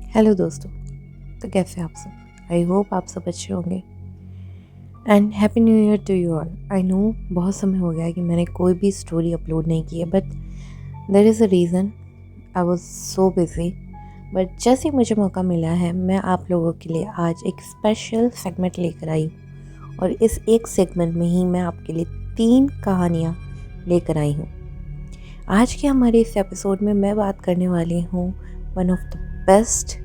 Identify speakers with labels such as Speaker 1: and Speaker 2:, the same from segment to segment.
Speaker 1: Hello दोस्तों। तो कैसे आप सब? आई होप आप सब अच्छे होंगे and happy new year to you all. I know बहुत समय हो गया है कि मैंने कोई भी स्टोरी अपलोड नहीं की है, but there is a reason. I was so busy, but जैसे ही मुझे मौका मिला है मैं आप लोगों के लिए आज एक स्पेशल सेगमेंट लेकर आई हूँ। और इस एक सेगमेंट में ही मैं आपके लिए 3 कहानियाँ लेकर आई हूँ। आज के हमारे इस एपिसोड में मैं बात करने वाली हूँ one of the best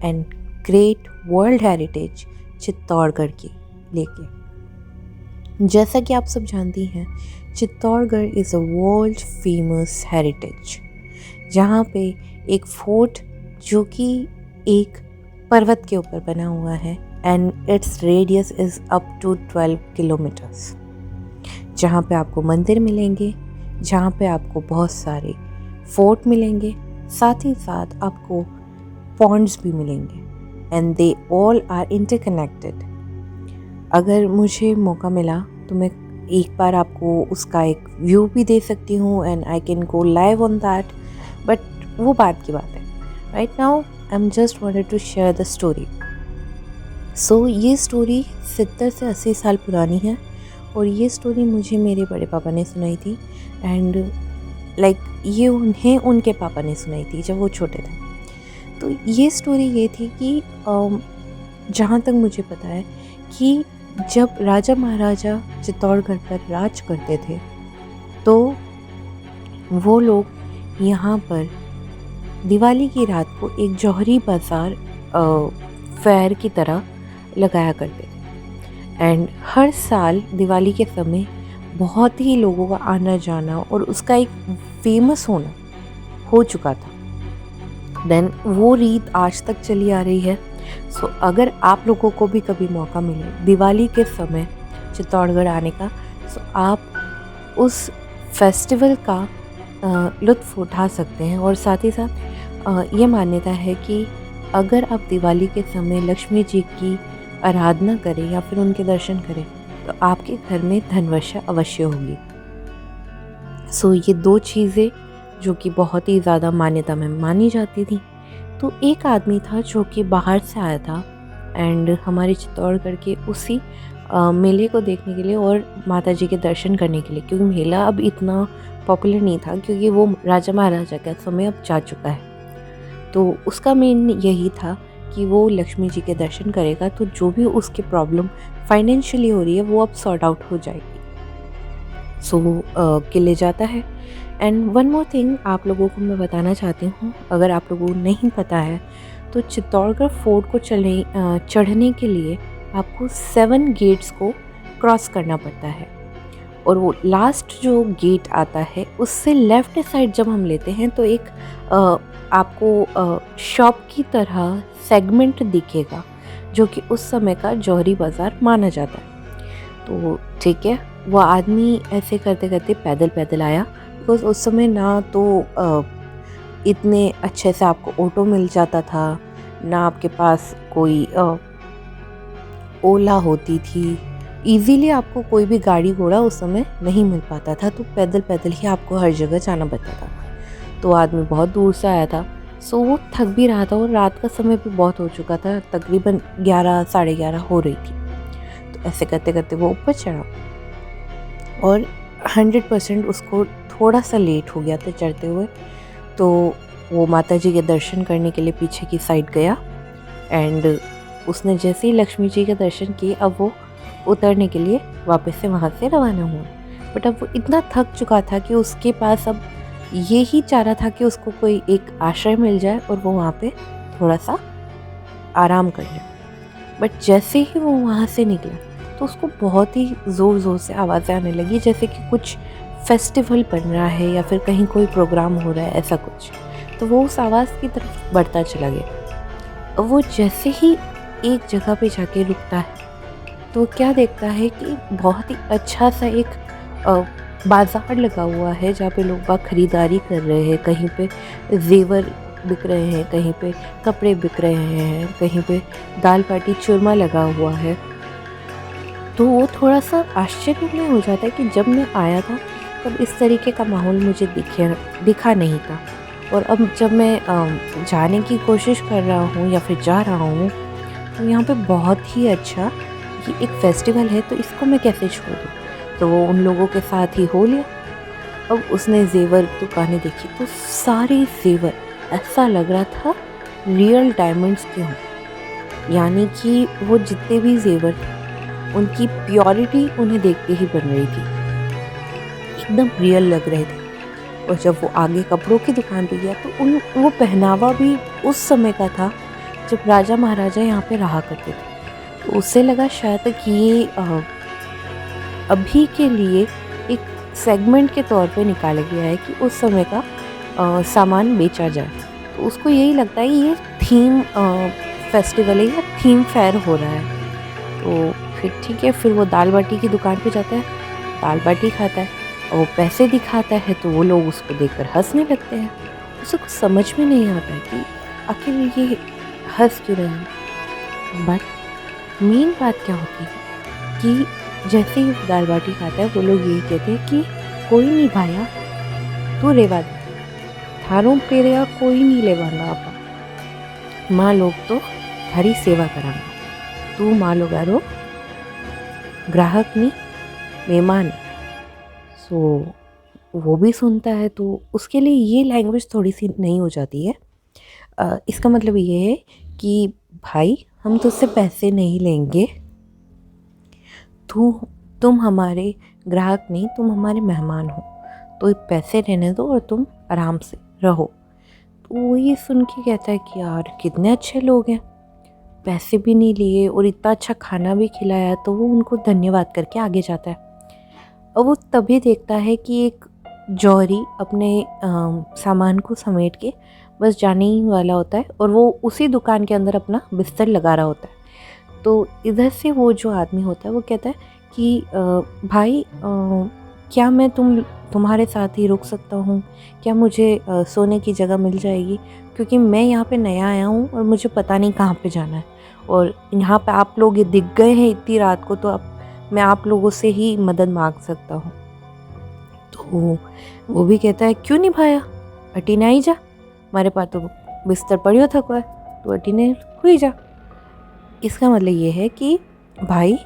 Speaker 1: and great world heritage Chittorgarh की लेके। जैसा कि आप सब जानती हैं, Chittorgarh is a world famous heritage, जहाँ पे एक फोर्ट जो कि एक पर्वत के ऊपर बना हुआ है and its radius is up to 12 kilometres, जहाँ पे आपको मंदिर मिलेंगे, जहाँ पे आपको बहुत सारे फोर्ट मिलेंगे, साथ ही साथ आपको पॉन्ड्स भी मिलेंगे and they all are interconnected. अगर मुझे मौका मिला तो मैं एक बार आपको उसका एक व्यू भी दे सकती हूँ and I can go live on that, but वो बात की बात है। Right now I am just wanted to share the story. So ये स्टोरी 70 से 80 साल पुरानी है और ये स्टोरी मुझे मेरे बड़े पापा ने सुनाई थी एंड ये उन्हें उनके पापा ने सुनाई थी जब वो छोटे थे। तो ये स्टोरी ये थी कि जहाँ तक मुझे पता है कि जब राजा महाराजा चित्तौड़गढ़ पर राज करते थे तो वो लोग यहाँ पर दिवाली की रात को एक जौहरी बाज़ार फेयर की तरह लगाया करते थे एंड हर साल दिवाली के समय बहुत ही लोगों का आना जाना और उसका एक फेमस होना हो चुका था। देन वो रीत आज तक चली आ रही है। सो अगर आप लोगों को भी कभी मौका मिले दिवाली के समय चित्तौड़गढ़ आने का, सो आप उस फेस्टिवल का लुत्फ़ उठा सकते हैं। और साथ ही साथ ये मान्यता है कि अगर आप दिवाली के समय लक्ष्मी जी की आराधना करें या फिर उनके दर्शन करें तो आपके घर में धनवर्षा अवश्य होगी। सो ये 2 चीज़ें जो कि बहुत ही ज़्यादा मान्यता में मानी जाती थी। तो एक आदमी था जो कि बाहर से आया था एंड हमारे चित्तौड़गढ़ के उसी मेले को देखने के लिए और माता जी के दर्शन करने के लिए, क्योंकि मेला अब इतना पॉपुलर नहीं था क्योंकि वो राजा महाराजा का समय अब जा चुका है। तो उसका मेन यही था कि वो लक्ष्मी जी के दर्शन करेगा तो जो भी उसकी प्रॉब्लम फाइनेंशियली हो रही है वो अब सॉर्ट आउट हो जाएगी। सो वो किले जाता है। एंड वन मोर थिंग आप लोगों को मैं बताना चाहती हूँ, अगर आप लोगों को नहीं पता है तो चित्तौड़गढ़ फोर्ट को चढ़ने के लिए आपको 7 गेट्स को क्रॉस करना पड़ता है और वो लास्ट जो गेट आता है उससे लेफ़्ट साइड जब हम लेते हैं तो एक आपको शॉप की तरह सेगमेंट दिखेगा जो कि उस समय का जौहरी बाज़ार माना जाता है। तो ठीक है, वो आदमी ऐसे करते करते पैदल पैदल आया बिकॉज़ उस समय ना तो इतने अच्छे से आपको ऑटो मिल जाता था, ना आपके पास कोई ओला होती थी। इजीली आपको कोई भी गाड़ी घोड़ा उस समय नहीं मिल पाता था, तो पैदल पैदल ही आपको हर जगह जाना पड़ता था। तो आदमी बहुत दूर से आया था, सो वो थक भी रहा था और रात का समय भी बहुत हो चुका था, तकरीबन 11 साढ़े 11 हो रही थी। तो ऐसे करते करते वो ऊपर चढ़ा और 100% उसको थोड़ा सा लेट हो गया था चढ़ते हुए। तो वो माता जी के दर्शन करने के लिए पीछे की साइड गया एंड उसने जैसे ही लक्ष्मी जी के दर्शन किए अब वो उतरने के लिए वापस से वहाँ से रवाना हुआ। बट अब वो इतना थक चुका था कि उसके पास अब ये ही चाह रहा था कि उसको कोई एक आश्रय मिल जाए और वो वहाँ पे थोड़ा सा आराम कर ले। बट जैसे ही वो वहाँ से निकला तो उसको बहुत ही ज़ोर ज़ोर से आवाज़ें आने लगी, जैसे कि कुछ फेस्टिवल बन रहा है या फिर कहीं कोई प्रोग्राम हो रहा है ऐसा कुछ। तो वो उस आवाज़ की तरफ बढ़ता चला गया। वो जैसे ही एक जगह पे जाके रुकता है तो क्या देखता है कि बहुत ही अच्छा सा एक बाज़ार लगा हुआ है जहाँ पे लोग बाग ख़रीदारी कर रहे हैं। कहीं पे ज़ेवर बिक रहे हैं, कहीं पे कपड़े बिक रहे हैं, कहीं पे दाल बाटी चूरमा लगा हुआ है। तो वो थोड़ा सा आश्चर्य में हो जाता है कि जब मैं आया था तब इस तरीके का माहौल मुझे दिखा नहीं था। और अब जब मैं जाने की कोशिश कर रहा हूँ या फिर जा रहा हूँ, तो यहाँ पे बहुत ही अच्छा, ये एक फेस्टिवल है तो इसको मैं कैसे छोड़ दूँ। तो वो उन लोगों के साथ ही हो लिया। अब उसने जेवर दुकानें देखी तो सारे जेवर ऐसा लग रहा था रियल डायमंड्स के हों, यानी कि वो जितने भी जेवर थे उनकी प्योरिटी उन्हें देखते ही बन रही थी, एकदम रियल लग रहे थे। और जब वो आगे कपड़ों की दुकान पे गया तो उन वो पहनावा भी उस समय का था जब राजा महाराजा यहाँ पे रहा करते थे। तो उससे लगा शायद कि ये अभी के लिए एक सेगमेंट के तौर पे निकाला गया है कि उस समय का सामान बेचा जाए। तो उसको यही लगता है ये थीम फेस्टिवल है या थीम फेयर हो रहा है। तो फिर ठीक है, फिर वो दाल बाटी की दुकान पे जाता है, दाल बाटी खाता है और वो पैसे दिखाता है तो वो लोग उसको देखकर हंसने लगते हैं। उसे कुछ समझ में नहीं आता है कि आखिर ये हंस क्यों रहे हैं। बट मेन बात क्या होती है कि जैसे ही वो दाल बाटी खाता है वो लोग यही कहते हैं कि कोई नहीं भाया, तू रेवा दे, थारों पेरिया कोई नहीं लेवांगा आपा, माँ लोग तो थारी सेवा करांगा, तू माँ लोग आरो ग्राहक नहीं मेहमान। सो वो भी सुनता है तो उसके लिए ये लैंग्वेज थोड़ी सी नई हो जाती है। इसका मतलब ये है कि भाई हम तुझसे पैसे नहीं लेंगे, तुम हमारे ग्राहक नहीं, तुम हमारे मेहमान हो, तो पैसे रहने दो और तुम आराम से रहो। तो वो ये सुन के कहता है कि यार कितने अच्छे लोग हैं, पैसे भी नहीं लिए और इतना अच्छा खाना भी खिलाया। तो वो उनको धन्यवाद करके आगे जाता है। और वो तभी देखता है कि एक जौहरी अपने सामान को समेट के बस जाने ही वाला होता है और वो उसी दुकान के अंदर अपना बिस्तर लगा रहा होता है। तो इधर से वो जो आदमी होता है वो कहता है कि भाई क्या मैं तुम्हारे साथ ही रुक सकता हूँ, क्या मुझे सोने की जगह मिल जाएगी, क्योंकि मैं यहाँ पे नया आया हूँ और मुझे पता नहीं कहाँ पे जाना है और यहाँ पे आप लोग ये दिख गए हैं इतनी रात को, तो अब मैं आप लोगों से ही मदद मांग सकता हूँ। तो वो भी कहता है क्यों नहीं भाया, अटीने आई जा, हमारे पास तो बिस्तर पड़ियो था कोई, तो अटीने हुई जा। इसका मतलब ये है कि भाई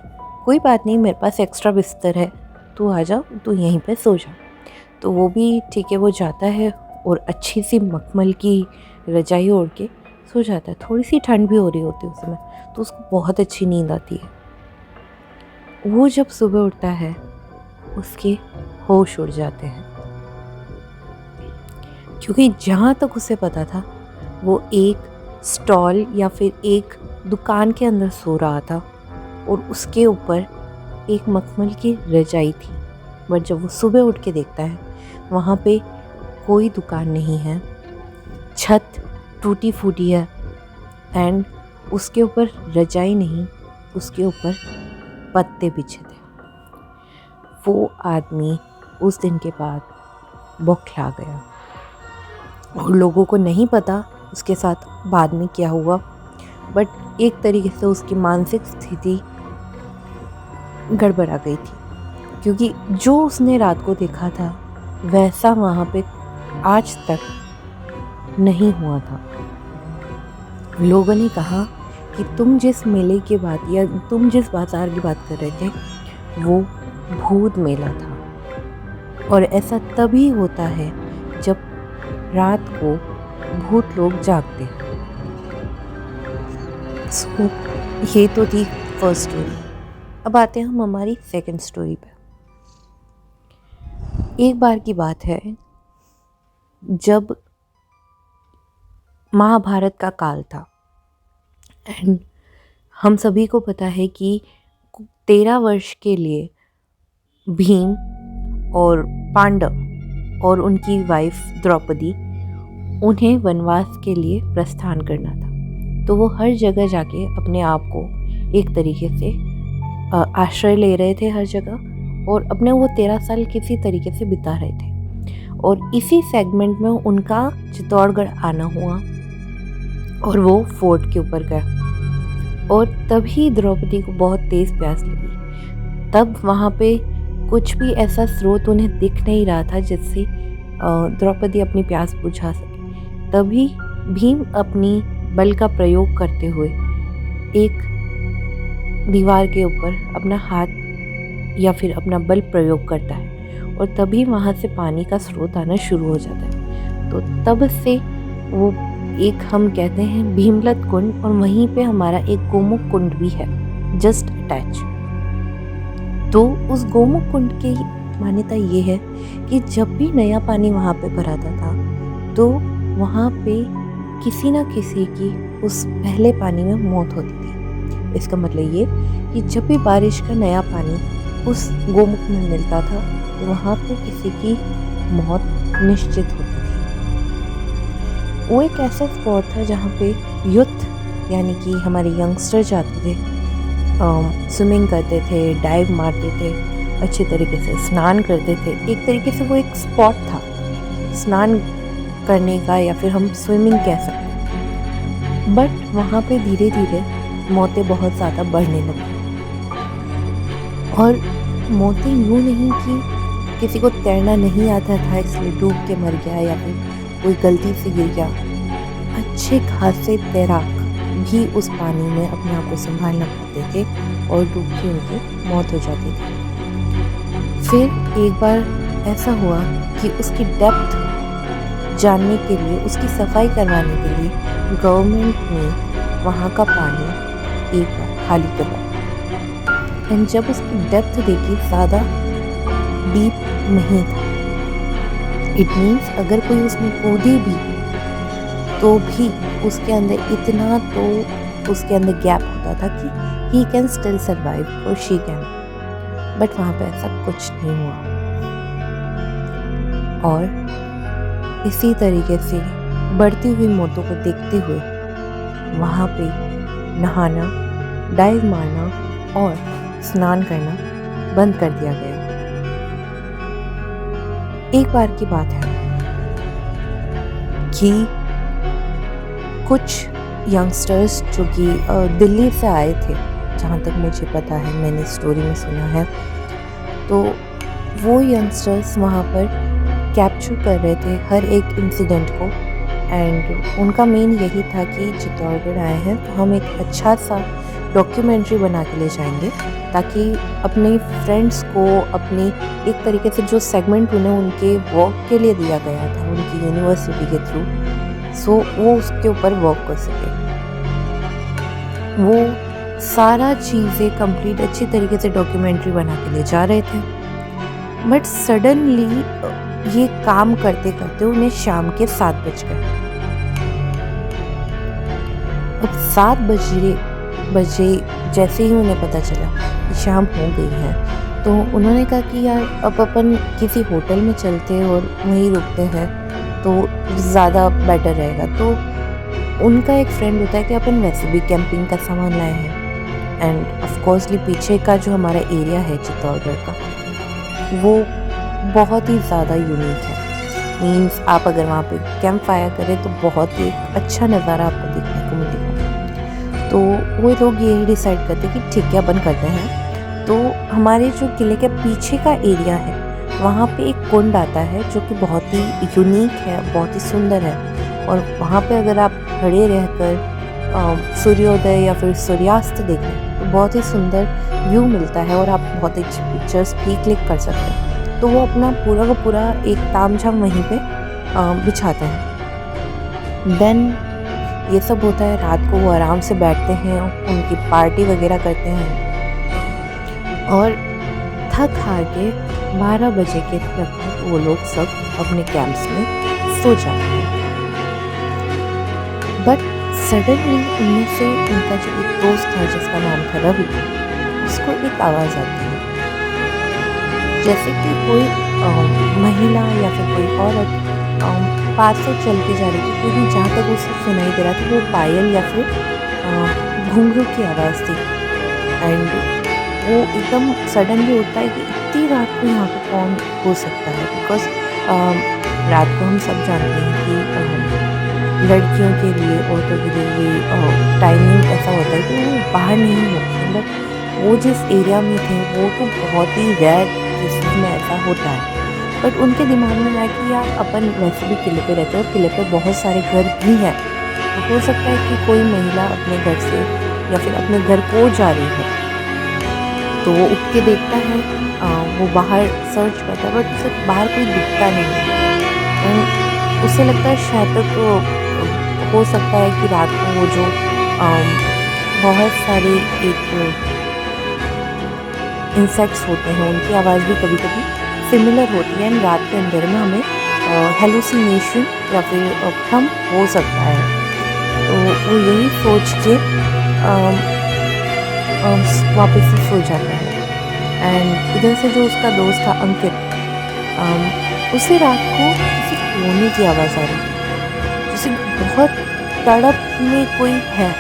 Speaker 1: कोई बात नहीं, मेरे पास एक्स्ट्रा बिस्तर है, तू आ जा, तू यहीं पे सो जा। तो वो भी ठीक है, वो जाता है और अच्छी सी मखमल की रजाई ओढ़ के सो जाता है। थोड़ी सी ठंड भी हो रही होती है उस समय, तो उसको बहुत अच्छी नींद आती है। वो जब सुबह उठता है उसके होश उड़ जाते हैं, क्योंकि जहाँ तक उसे पता था वो एक स्टॉल या फिर एक दुकान के अंदर सो रहा था और उसके ऊपर एक मखमल की रजाई थी। बट जब वो सुबह उठ के देखता है वहाँ पे कोई दुकान नहीं है, छत टूटी फूटी है एंड उसके ऊपर रजाई नहीं, उसके ऊपर पत्ते बिछे थे। वो आदमी उस दिन के बाद बौखला गया और लोगों को नहीं पता उसके साथ बाद में क्या हुआ, बट एक तरीके से उसकी मानसिक स्थिति गड़बड़ा गई थी, क्योंकि जो उसने रात को देखा था वैसा वहाँ पे आज तक नहीं हुआ था। लोगों ने कहा कि तुम जिस मेले की बात या तुम जिस बाजार की बात कर रहे थे वो भूत मेला था, और ऐसा तभी होता है जब रात को भूत लोग जागते हैं। सो ये तो थी फर्स्ट स्टोरी। अब आते हैं हम हमारी सेकंड स्टोरी पे। एक बार की बात है जब महाभारत का काल था एंड हम सभी को पता है कि 13 वर्ष के लिए भीम और पांडव और उनकी वाइफ द्रौपदी, उन्हें वनवास के लिए प्रस्थान करना था। तो वो हर जगह जाके अपने आप को एक तरीके से आश्रय ले रहे थे हर जगह, और अपने वो 13 साल किसी तरीके से बिता रहे थे। और इसी सेगमेंट में उनका चित्तौड़गढ़ आना हुआ और वो फोर्ट के ऊपर गए और तभी द्रौपदी को बहुत तेज़ प्यास लगी। तब वहाँ पे कुछ भी ऐसा स्रोत उन्हें दिख नहीं रहा था जिससे द्रौपदी अपनी प्यास बुझा सके। तभी भीम अपनी बल का प्रयोग करते हुए एक दीवार के ऊपर अपना हाथ या फिर अपना बल प्रयोग करता है और तभी वहाँ से पानी का स्रोत आना शुरू हो जाता है। तो तब से वो एक हम कहते हैं भीमलत कुंड, और वहीं पे हमारा एक गोमुख कुंड भी है जस्ट अटैच। तो उस गोमुख कुंड की मान्यता ये है कि जब भी नया पानी वहाँ पे भराता था तो वहाँ पे किसी ना किसी की उस पहले पानी में मौत होती थी। इसका मतलब ये कि जब भी बारिश का नया पानी उस गोमुख में मिलता था तो वहाँ पे किसी की मौत निश्चित होती थी। वो एक ऐसा स्पॉट था जहाँ पे यूथ यानी कि हमारे यंगस्टर जाते थे, स्विमिंग करते थे, डाइव मारते थे, अच्छे तरीके से स्नान करते थे। एक तरीके से वो एक स्पॉट था स्नान करने का, या फिर हम स्विमिंग कह सकते हैं। बट वहाँ पे धीरे धीरे मौतें बहुत ज़्यादा बढ़ने लगी, और मौतें यूँ नहीं कि किसी को तैरना नहीं आता था इसलिए डूब के मर गया या फिर कोई गलती से गिर गया। अच्छे खासे तैराक भी उस पानी में अपने आप को संभालना पाते थे और डूब के उनकी मौत हो जाती थी। फिर एक बार ऐसा हुआ कि उसकी डेप्थ जानने के लिए, उसकी सफाई करवाने के लिए गवर्नमेंट ने वहाँ का पानी एक बार खाली करवाया। एंड जब उसकी डेप्थ देखी ज़्यादा डीप नहीं था। इट मीन्स अगर कोई उसमें कूदे भी तो भी उसके अंदर इतना तो उसके अंदर गैप होता था कि ही कैन स्टिल सर्वाइव और शी कैन। बट वहाँ पे ऐसा कुछ नहीं हुआ, और इसी तरीके से बढ़ती हुई मौतों को देखते हुए वहाँ पे नहाना, डाइव मारना और स्नान करना बंद कर दिया गया। एक बार की बात है कि कुछ यंगस्टर्स जो कि दिल्ली से आए थे, जहाँ तक मुझे पता है, मैंने स्टोरी में सुना है, तो वो यंगस्टर्स वहाँ पर कैप्चर कर रहे थे हर एक इंसिडेंट को। एंड उनका मेन यही था कि चित्तौड़गढ़ आए हैं तो हम एक अच्छा सा डॉक्यूमेंट्री बना के ले जाएंगे, ताकि अपने फ्रेंड्स को अपनी एक तरीके से जो सेगमेंट उन्हें उनके वर्क के लिए दिया गया था उनकी यूनिवर्सिटी के थ्रू, सो वो उसके ऊपर वर्क कर सके। वो सारा चीज़ें कंप्लीट अच्छी तरीके से डॉक्यूमेंट्री बना के ले जा रहे थे। बट सडनली ये काम करते करते उन्हें शाम के 7 बज गए। अब 7 बजे जैसे ही उन्हें पता चला कि शाम हो गई है, तो उन्होंने कहा कि यार अब अपन किसी होटल में चलते और वहीं रुकते हैं तो ज़्यादा बेटर रहेगा। तो उनका एक फ्रेंड होता है कि अपन वैसे भी कैंपिंग का सामान लाए हैं, एंड ऑफकोर्सली पीछे का जो हमारा एरिया है चित्तौड़गढ़ का, वो बहुत ही ज़्यादा यूनिक है। मीन्स आप अगर वहाँ पे कैंप फायर करें तो बहुत ही अच्छा नज़ारा आपको देखने को मिलेगा। तो वो लोग ये डिसाइड करते कि ठीक है अपन करते हैं। तो हमारे जो किले के पीछे का एरिया है वहाँ पे एक कुंड आता है जो कि बहुत ही यूनिक है, बहुत ही सुंदर है, और वहाँ पे अगर आप खड़े रहकर सूर्योदय या फिर सूर्यास्त देखें तो बहुत ही सुंदर व्यू मिलता है और आप बहुत अच्छी पिक्चर्स भी क्लिक कर सकते हैं। तो वो अपना पूरा का पूरा एक तामझाम वहीं पे बिछाते हैं। देन ये सब होता है, रात को वो आराम से बैठते हैं, उनकी पार्टी वगैरह करते हैं, और थक हार के 12 बजे के लगभग वो लोग सब अपने कैंप्स में सो जाते हैं। बट सडनली उनमें से उनका जो एक दोस्त था जिसका नाम था रवि, उसको एक आवाज़ आती है जैसे कि कोई महिला या फिर कोई औरत पास से चल के जा रही थी, क्योंकि जहाँ तक उसे सुनाई दे रहा था वो पायल या फिर घुंघरू की आवाज़ थी। एंड वो एकदम सडनली होता है कि इतनी रात को यहाँ पे कौन हो सकता है, बिकॉज रात को हम सब जानते हैं कि लड़कियों के लिए, औरतों के लिए ये टाइमिंग ऐसा होता है कि वो बाहर नहीं होते। बट वो जिस एरिया में थे वो तो बहुत ही रेयर केसेस में ऐसा होता है। बट उनके दिमाग में आया कि यार अपन वैसे भी किले पे रहते हैं और किले पे बहुत सारे घर भी हैं, तो हो सकता है कि कोई महिला अपने घर से या फिर अपने घर को जा रही है। तो वो उठ के देखता है, वो बाहर सर्च करता है बट उसे बाहर कोई दिखता नहीं है। एंड उसे लगता है शायद तो हो सकता है कि रात को वो जो बहुत सारे एक इंसेक्ट्स होते हैं उनकी आवाज़ भी कभी कभी सिमिलर होती है एंड रात के अंधेरे में हमें हेलुसिनेशन या फिर भ्रम हो सकता है। तो वो यही सोच के वापस से सो जाता है। एंड इधर से जो उसका दोस्त था अंकित, उसे रात को किसी रोने की आवाज़ आ रही थी, जैसे बहुत तड़प में कोई है,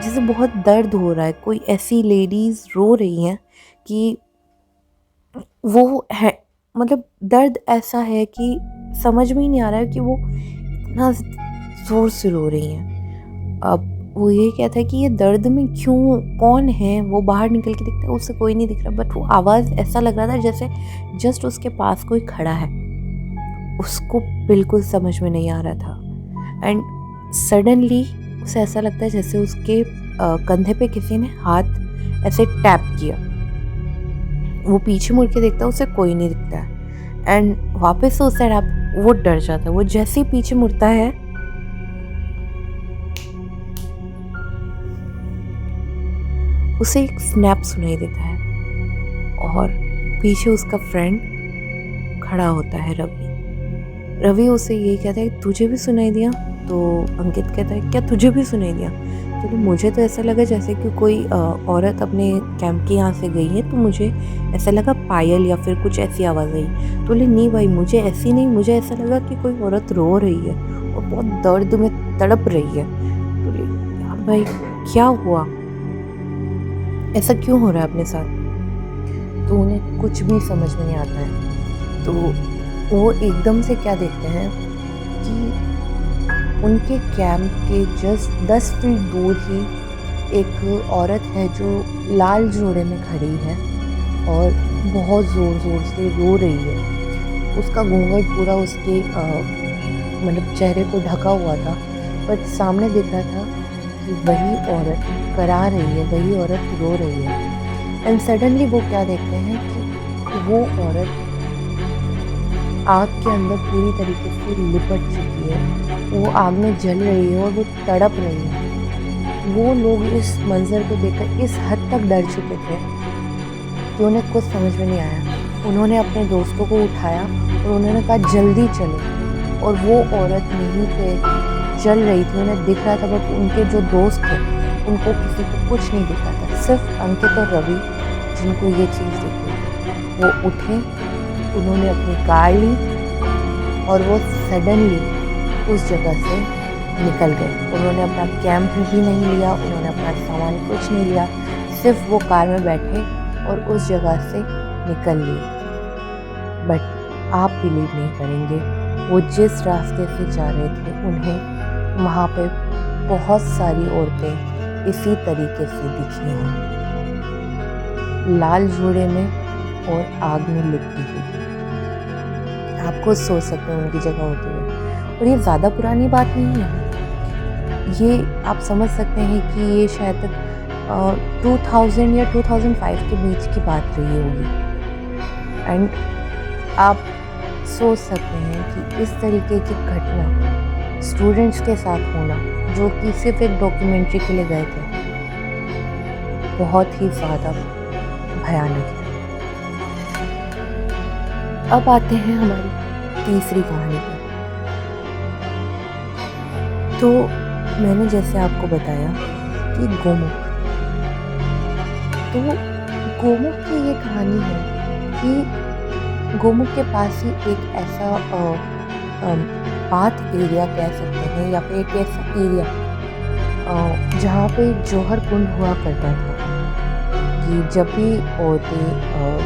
Speaker 1: जैसे बहुत दर्द हो रहा है, कोई ऐसी लेडीज़ रो रही हैं कि वो है, मतलब दर्द ऐसा है कि समझ में ही नहीं आ रहा है कि वो इतना ज़ोर से रो रही हैं। अब वो ये कहता है कि ये दर्द में क्यों, कौन है? वो बाहर निकल के देखता है, उसे कोई नहीं दिख रहा, बट वो आवाज़ ऐसा लग रहा था जैसे जस्ट उसके पास कोई खड़ा है। उसको बिल्कुल समझ में नहीं आ रहा था एंड सडनली उसे ऐसा लगता है जैसे उसके कंधे पे किसी ने हाथ ऐसे टैप किया। वो पीछे मुड़ के देखता है, उसे कोई नहीं दिखता है एंड वापस से उससे वो डर जाता है। वो जैसे ही पीछे मुड़ता है, उसे एक स्नैप सुनाई देता है और पीछे उसका फ्रेंड खड़ा होता है, रवि। रवि उसे यही कहता है तुझे भी सुनाई दिया? तो अंकित कहता है क्या तुझे भी सुनाई दिया? तो मुझे तो ऐसा लगा जैसे कि कोई औरत अपने कैंप के यहाँ से गई है, तो मुझे ऐसा लगा पायल या फिर कुछ ऐसी आवाज़ आई। तो बोले नहीं भाई, मुझे ऐसी नहीं, मुझे ऐसा लगा कि कोई औरत रो रही है और बहुत दर्द में तड़प रही है। तो बोले यार भाई क्या हुआ, ऐसा क्यों हो रहा है अपने साथ? तो उन्हें कुछ भी समझ में नहीं आता है। तो वो एकदम से क्या देखते हैं कि उनके कैंप के जस्ट 10 फीट दूर ही एक औरत है जो लाल जोड़े में खड़ी है और बहुत ज़ोर ज़ोर से रो रही है। उसका घूंघट पूरा उसके मतलब चेहरे को ढका हुआ था, बट सामने दिख रहा था कि वही औरत करा रही है, वही औरत रो रही है। एंड सडनली वो क्या देखते हैं कि वो औरत आग के अंदर पूरी तरीके से लिपट चुकी है, वो आग में जल रही है और वो तड़प रही है। वो लोग इस मंजर को देखकर इस हद तक डर चुके थे कि उन्हें कुछ समझ में नहीं आया। उन्होंने अपने दोस्तों को उठाया और उन्होंने कहा जल्दी चलो, और वो औरत यहीं पे जल रही थी, उन्हें दिख रहा था, बट उनके जो दोस्त थे उनको किसी को कुछ नहीं दिख रहा था, सिर्फ अंकित और रवि जिनको ये चीज़ दिख रही थी। वो उठे, उन्होंने अपनी कार ली और वो सडनली उस जगह से निकल गए। उन्होंने अपना कैंप भी नहीं लिया, उन्होंने अपना सामान कुछ नहीं लिया, सिर्फ वो कार में बैठे और उस जगह से निकल लिए। बट आप बिलीव नहीं करेंगे, वो जिस रास्ते से जा रहे थे उन्हें वहाँ पे बहुत सारी औरतें इसी तरीके से दिखी हैं, लाल जोड़े में और आग में लिपटी हुई। आपको सोच सकते हैं उनकी जगह होते हुए। और ये ज़्यादा पुरानी बात नहीं है, ये आप समझ सकते हैं कि ये शायद 2000 या 2005 के बीच की बात रही होगी। एंड आप सोच सकते हैं कि इस तरीके की घटना स्टूडेंट्स के साथ होना, जो कि सिर्फ एक डॉक्यूमेंट्री के लिए गए थे, बहुत ही ज़्यादा भयानक है। अब आते हैं हमारी तीसरी कहानी पर। तो मैंने जैसे आपको बताया कि गोमुख, तो गोमुख की ये कहानी है कि गोमुख के पास ही एक ऐसा पाथ एरिया कह सकते हैं, या फिर एक ऐसा एरिया जहाँ पे जौहर कुंड हुआ करता था, कि जब भी औरतें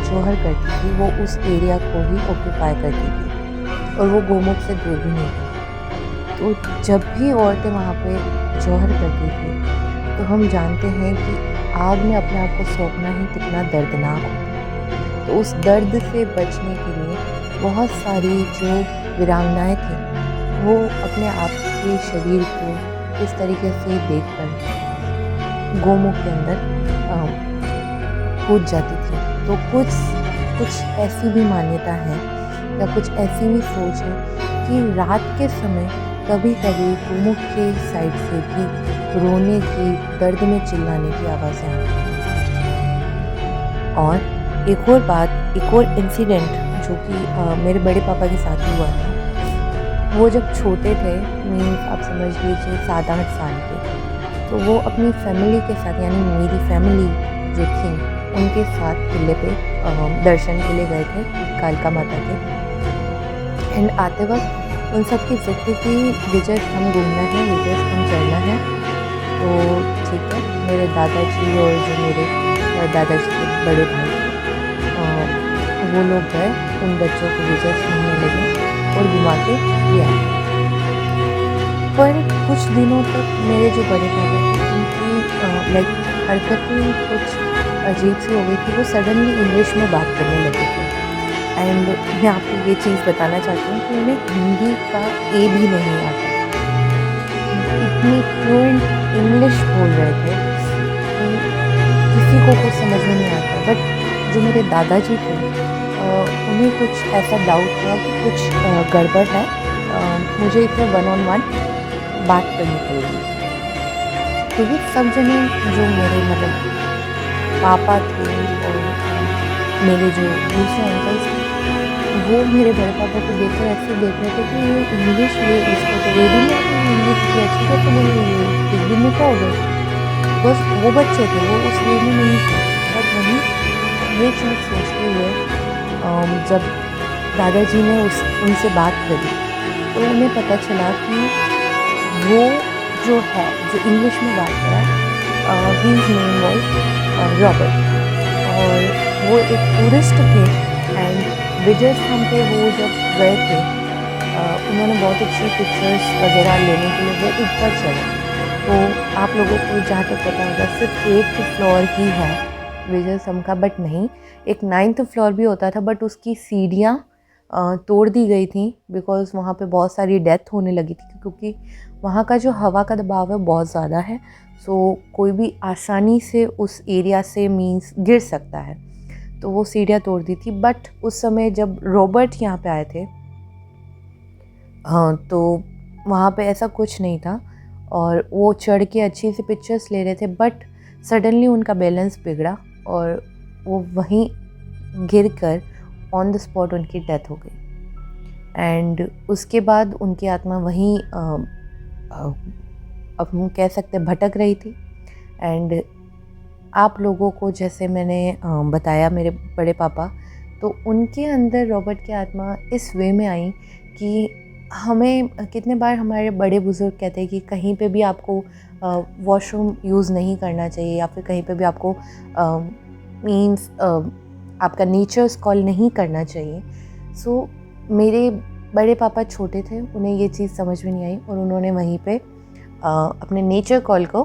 Speaker 1: जौहर करती थी वो उस एरिया को ही ऑक्यूपाई करती थी और वो गोमुख से दूर भी नहीं थी। तो जब भी औरतें वहाँ पे जौहर करती थी तो हम जानते हैं कि आग में अपने आप को सौंपना ही कितना दर्दनाक होता है। तो उस दर्द से बचने के लिए बहुत सारी जो वीरांगनाएँ थीं वो अपने आप के शरीर को इस तरीके से देखकर गोमुख के अंदर कूद जाती थी। तो कुछ ऐसी भी मान्यता है या कुछ ऐसी भी सोच है कि रात के समय कभी-कभी गोमुख के साइड से भी रोने की, दर्द में चिल्लाने की आवाज़ें आती हैं। और एक और इंसिडेंट जो कि मेरे बड़े पापा के साथ ही हुआ था। वो जब छोटे थे, मीन्स आप समझ लीजिए 7-8 साल के, तो वो अपनी फैमिली के साथ, यानी मेरी फैमिली जो थी उनके साथ किले पे दर्शन के लिए गए थे कालका माता के। एंड आते वक्त उन सब की जिद थी कि विजय स्तंभ घूमना है, विजय स्तंभ चढ़ना है। तो ठीक है, मेरे दादाजी और जो मेरे दादाजी के बड़े भाई थे, वो लोग गए, उन बच्चों को विजय स्तंभ में ले गए और घुमा के ले आए। पर कुछ दिनों तक मेरे जो बड़े पापा थे उनकी लाइक हरकतें कुछ अजीब सी हो गई थी। वो सडनली इंग्लिश में बात करने लगे थे। एंड मैं आपको ये चीज़ बताना चाहती हूँ कि उन्हें हिंदी का ए भी नहीं आता। इतनी फ्लुएंट इंग्लिश बोल रहे थे कि किसी को कुछ समझ में नहीं आता। बट जो मेरे दादाजी थे उन्हें कुछ ऐसा डाउट हुआ कि कुछ गड़बड़ है, मुझे इसमें 1-on-1 बात करनी पड़ेगी। तो ये सब जने जो मेरे मतलब पापा थे और मेरे जो दूसरे अंकल्स थे, वो मेरे बड़े पापा को देखकर ऐसे देख रहे थे कि ये इंग्लिश, ये इसको तो ये भी नहीं आती, इंग्लिश की अच्छी कैसे बोल रही है, एक दिन में क्या हो गया। बस वो बच्चे थे, वो उस वे में नहीं थे। बट वहीं ये चीज़ सोचते हुए जब दादाजी ने उनसे बात करी तो उन्हें पता चला कि वो जो है, जो इंग्लिश में बात कर रहा है, हिज नेम वॉज रॉबर्ट, और वो एक टूरिस्ट थे। एंड विजय स्तंभ पे वो जब गए थे, उन्होंने बहुत अच्छी पिक्चर्स वगैरह लेने के लिए वो ऊपर चढ़े। तो आप लोगों को जहाँ तक पता होगा सिर्फ 8th फ्लोर ही है विजय स्तंभ का, बट नहीं, एक 9th फ्लोर भी होता था। बट उसकी सीढ़ियाँ तोड़ दी गई थी बिकॉज़ वहाँ पे बहुत सारी डेथ होने लगी थी, क्योंकि वहाँ का जो हवा का दबाव है बहुत ज़्यादा है। सो कोई भी आसानी से उस एरिया से मीन्स गिर सकता है, तो वो सीढ़ियाँ तोड़ दी थी। बट उस समय जब रॉबर्ट यहाँ पे आए थे, तो वहाँ पे ऐसा कुछ नहीं था और वो चढ़ के अच्छी सी पिक्चर्स ले रहे थे। बट सडनली उनका बैलेंस बिगड़ा और वो वहीं गिरकर ऑन द स्पॉट उनकी डेथ हो गई। एंड उसके बाद उनकी आत्मा वहीं अब हम कह सकते हैं भटक रही थी। एंड आप लोगों को जैसे मैंने बताया मेरे बड़े पापा, तो उनके अंदर रॉबर्ट की आत्मा इस वे में आई कि हमें कितने बार हमारे बड़े बुज़ुर्ग कहते हैं कि कहीं पे भी आपको वॉशरूम यूज़ नहीं करना चाहिए, या फिर कहीं पे भी आपको मीन्स आपका नेचर्स कॉल नहीं करना चाहिए। सो मेरे बड़े पापा छोटे थे, उन्हें ये चीज़ समझ में नहीं आई और उन्होंने वहीं पे अपने नेचर कॉल को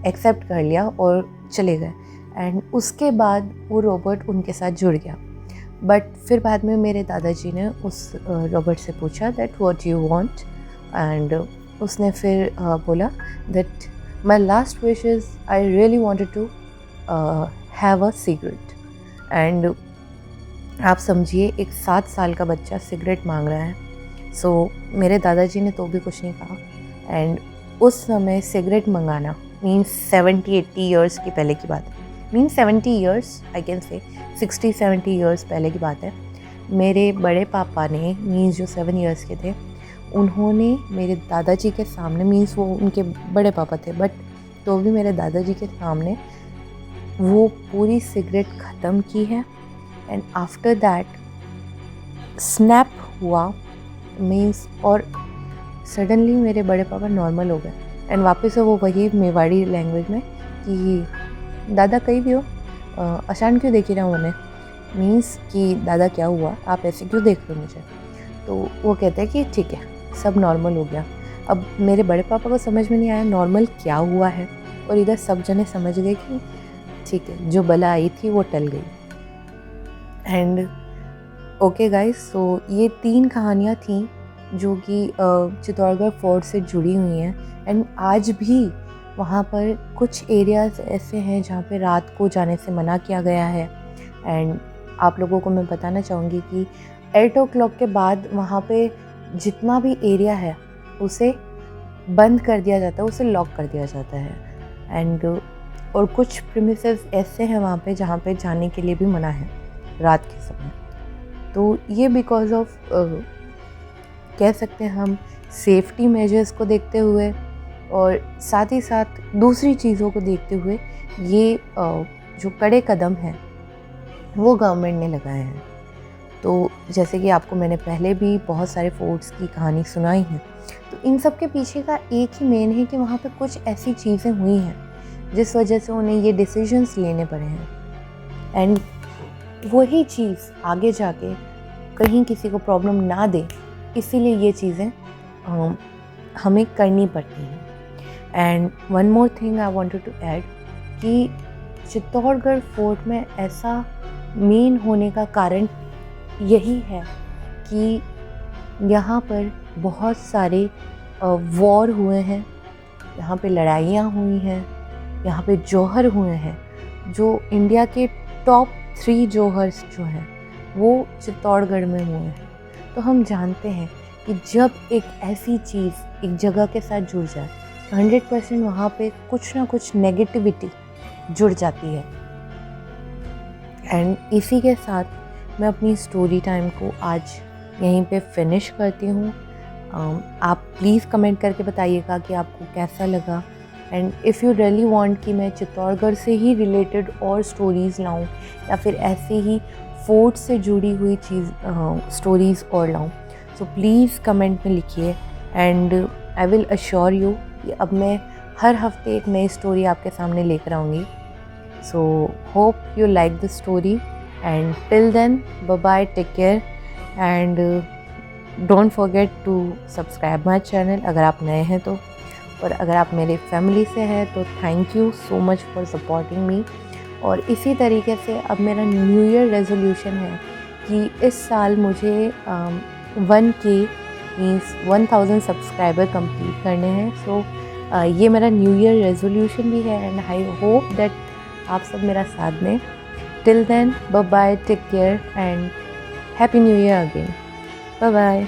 Speaker 1: एक्सेप्ट कर लिया और चले गए। एंड उसके बाद वो रॉबर्ट उनके साथ जुड़ गया। बट फिर बाद में मेरे दादाजी ने उस रॉबर्ट से पूछा that what you want, and उसने फिर बोला that my last wish is I really wanted to have a cigarette. And आप समझिए एक 7 साल का बच्चा सिगरेट मांग रहा है। सो मेरे दादाजी ने तो भी कुछ नहीं कहा। एंड उस समय सिगरेट मंगाना मीन्स 70-80 ईयर्स की पहले की बात है, means 70 years I can say 60-70 years पहले की बात है। मेरे बड़े पापा ने मीन्स जो 7 ईयर्स के थे, उन्होंने मेरे दादाजी के सामने, मीन्स वो उनके बड़े पापा थे बट तो भी मेरे दादाजी के सामने वो पूरी सिगरेट ख़त्म की है। एंड आफ्टर दैट स्नैप हुआ मीन्स, और सडनली मेरे बड़े पापा नॉर्मल हो गए। एंड वापस से वो वही मेवाड़ी लैंग्वेज में कि दादा कहीं भी हो, अचानक क्यों देख रहा हूँ मैंने, मीन्स कि दादा क्या हुआ, आप ऐसे क्यों देख रहे हो मुझे। तो वो कहते हैं कि ठीक है सब नॉर्मल हो गया। अब मेरे बड़े पापा को समझ में नहीं आया नॉर्मल क्या हुआ है, और इधर सब जने समझ गए कि ठीक है जो बला आई थी वो टल गई। एंड ओके गाइस, सो ये 3 कहानियाँ थीं जो कि चित्तौड़गढ़ फोर्ट से जुड़ी हुई हैं। एंड आज भी वहाँ पर कुछ एरियाज़ ऐसे हैं जहाँ पे रात को जाने से मना किया गया है। एंड आप लोगों को मैं बताना चाहूँगी कि 8 o'clock के बाद वहाँ पे जितना भी एरिया है उसे बंद कर दिया जाता है, उसे लॉक कर दिया जाता है। एंड और कुछ प्रीमिसेस ऐसे हैं वहाँ पे जहाँ पे जाने के लिए भी मना है रात के समय। तो ये बिकॉज ऑफ कह सकते हैं हम सेफ्टी मेजर्स को देखते हुए और साथ ही साथ दूसरी चीज़ों को देखते हुए ये जो कड़े कदम हैं वो गवर्नमेंट ने लगाए हैं। तो जैसे कि आपको मैंने पहले भी बहुत सारे फोर्ट्स की कहानी सुनाई है, तो इन सब के पीछे का एक ही मेन है कि वहाँ पे कुछ ऐसी चीज़ें हुई हैं जिस वजह से उन्हें ये डिसीजंस लेने पड़े हैं। एंड वही चीज़ आगे जाके कहीं किसी को प्रॉब्लम ना दे, इसीलिए ये चीज़ें हमें करनी पड़ती हैं। And one more thing I wanted to add कि चित्तौड़गढ़ फोर्ट में ऐसा मेन होने का कारण यही है कि यहाँ पर बहुत सारे वॉर हुए हैं, यहाँ पे लड़ाइयाँ हुई हैं, यहाँ पे जौहर हुए हैं। जो इंडिया के टॉप 3 जौहर्स जो हैं वो चित्तौड़गढ़ में हुए हैं। तो हम जानते हैं कि जब एक ऐसी चीज़ एक जगह के साथ जुड़ जाए तो 100% वहाँ पे कुछ ना कुछ नेगेटिविटी जुड़ जाती है। एंड इसी के साथ मैं अपनी स्टोरी टाइम को आज यहीं पे फिनिश करती हूँ। आप प्लीज़ कमेंट करके बताइएगा कि आपको कैसा लगा। And if you really want कि मैं चित्तौड़गढ़ से ही रिलेटेड और स्टोरीज़ लाऊं या फिर ऐसे ही फोर्ट से जुड़ी हुई स्टोरीज़ और लाऊं, सो प्लीज़ कमेंट में लिखिए। And I will assure you कि अब मैं हर हफ्ते एक नई स्टोरी आपके सामने लेकर आऊँगी। So hope you like the story and till then bye bye, take care and don't forget to subscribe my channel अगर आप नए हैं तो। और अगर आप मेरे फैमिली से हैं तो thank you so much for supporting me. और इसी तरीके से अब मेरा न्यू ईयर रेजोल्यूशन है कि इस साल मुझे 1K मीन्स 1000 सब्सक्राइबर कंप्लीट करने हैं। सो ये मेरा न्यू ईयर रेजोल्यूशन भी है एंड आई होप दैट आप सब मेरा साथ दें। Till then bye bye, take care and happy new year again. Bye bye.